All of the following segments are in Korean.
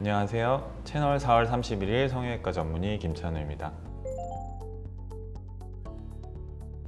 안녕하세요. 채널 4월 31일 성형외과 전문의 김찬우입니다.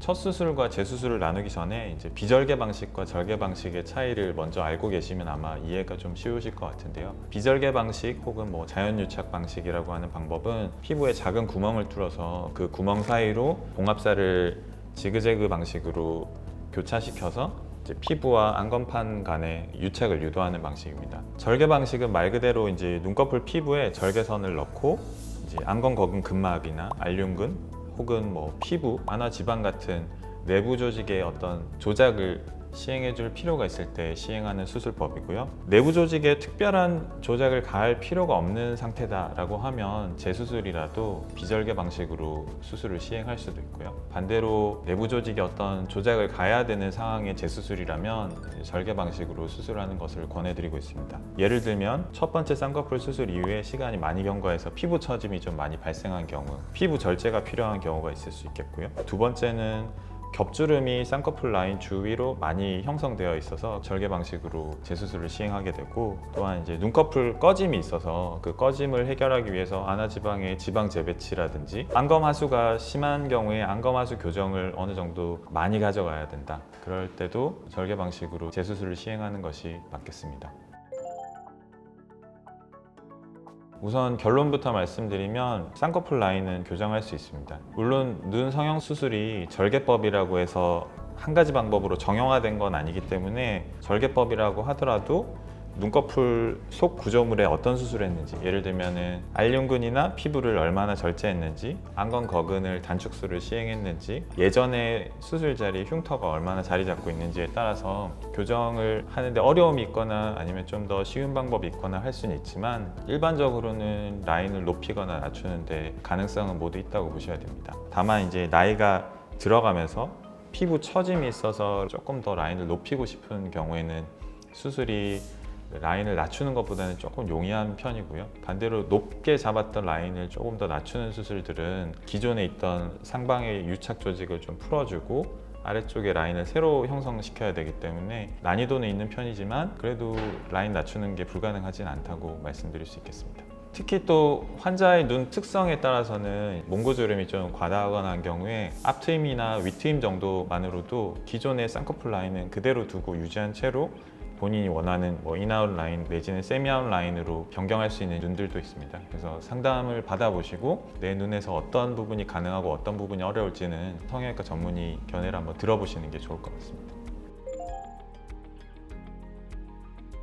첫 수술과 재수술을 나누기 전에 이제 비절개 방식과 절개 방식의 차이를 먼저 알고 계시면 아마 이해가 좀 쉬우실 것 같은데요. 비절개 방식 혹은 자연유착 방식이라고 하는 방법은 피부에 작은 구멍을 뚫어서 그 구멍 사이로 봉합살을 지그재그 방식으로 교차시켜서 이제 피부와 안검판 간의 유착을 유도하는 방식입니다. 절개 방식은 말 그대로 이제 눈꺼풀 피부에 절개선을 넣고 이제 안검 거근 근막이나 알륜근 혹은 피부, 안화 지방 같은 내부 조직의 어떤 조작을 시행해 줄 필요가 있을 때 시행하는 수술법이고요. 내부 조직에 특별한 조작을 가할 필요가 없는 상태다라고 하면 재수술이라도 비절개 방식으로 수술을 시행할 수도 있고요. 반대로 내부 조직에 어떤 조작을 가해야 되는 상황의 재수술이라면 절개 방식으로 수술하는 것을 권해드리고 있습니다. 예를 들면 첫 번째 쌍꺼풀 수술 이후에 시간이 많이 경과해서 피부 처짐이 좀 많이 발생한 경우, 피부 절제가 필요한 경우가 있을 수 있겠고요. 두 번째는 겹주름이 쌍꺼풀 라인 주위로 많이 형성되어 있어서 절개 방식으로 재수술을 시행하게 되고, 또한 이제 눈꺼풀 꺼짐이 있어서 그 꺼짐을 해결하기 위해서 안화지방의 지방 재배치라든지 안검 하수가 심한 경우에 안검 하수 교정을 어느 정도 많이 가져가야 된다. 그럴 때도 절개 방식으로 재수술을 시행하는 것이 맞겠습니다. 우선 결론부터 말씀드리면 쌍꺼풀 라인은 교정할 수 있습니다. 물론 눈 성형 수술이 절개법이라고 해서 한 가지 방법으로 정형화된 건 아니기 때문에 절개법이라고 하더라도 눈꺼풀 속 구조물에 어떤 수술을 했는지, 예를 들면 알륜근이나 피부를 얼마나 절제했는지, 안검 거근을 단축술을 시행했는지, 예전에 수술 자리 흉터가 얼마나 자리 잡고 있는지에 따라서 교정을 하는데 어려움이 있거나 아니면 좀 더 쉬운 방법이 있거나 할 수는 있지만, 일반적으로는 라인을 높이거나 낮추는데 가능성은 모두 있다고 보셔야 됩니다. 다만 이제 나이가 들어가면서 피부 처짐이 있어서 조금 더 라인을 높이고 싶은 경우에는 수술이 라인을 낮추는 것보다는 조금 용이한 편이고요. 반대로 높게 잡았던 라인을 조금 더 낮추는 수술들은 기존에 있던 상방의 유착 조직을 좀 풀어주고 아래쪽에 라인을 새로 형성시켜야 되기 때문에 난이도는 있는 편이지만 그래도 라인 낮추는 게 불가능하진 않다고 말씀드릴 수 있겠습니다. 특히 또 환자의 눈 특성에 따라서는 몽고주름이 좀 과다하거나 한 경우에 앞트임이나 윗트임 정도만으로도 기존의 쌍꺼풀 라인은 그대로 두고 유지한 채로 본인이 원하는 인아웃 라인 내지는 세미아웃 라인으로 변경할 수 있는 눈들도 있습니다. 그래서 상담을 받아보시고 내 눈에서 어떤 부분이 가능하고 어떤 부분이 어려울지는 성형외과 전문의 견해를 한번 들어보시는 게 좋을 것 같습니다.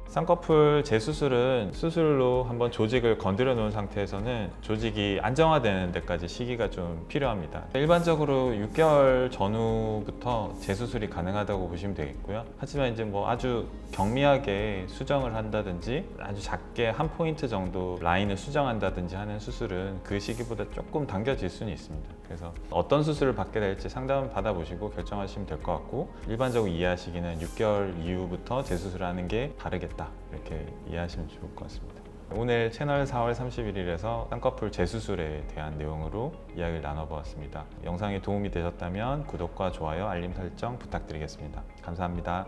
쌍꺼풀 재수술은 수술로 한번 조직을 건드려 놓은 상태에서는 조직이 안정화되는 데까지 시기가 좀 필요합니다. 일반적으로 6개월 전후부터 재수술이 가능하다고 보시면 되겠고요. 하지만 이제 아주 경미하게 수정을 한다든지 아주 작게 한 포인트 정도 라인을 수정한다든지 하는 수술은 그 시기보다 조금 당겨질 수는 있습니다. 그래서 어떤 수술을 받게 될지 상담을 받아보시고 결정하시면 될 것 같고, 일반적으로 이해하시기는 6개월 이후부터 재수술하는 게 다르겠다, 이렇게 이해하시면 좋을 것 같습니다. 오늘 채널 4월 31일에서 쌍꺼풀 재수술에 대한 내용으로 이야기를 나눠보았습니다. 영상이 도움이 되셨다면 구독과 좋아요, 알림 설정 부탁드리겠습니다. 감사합니다.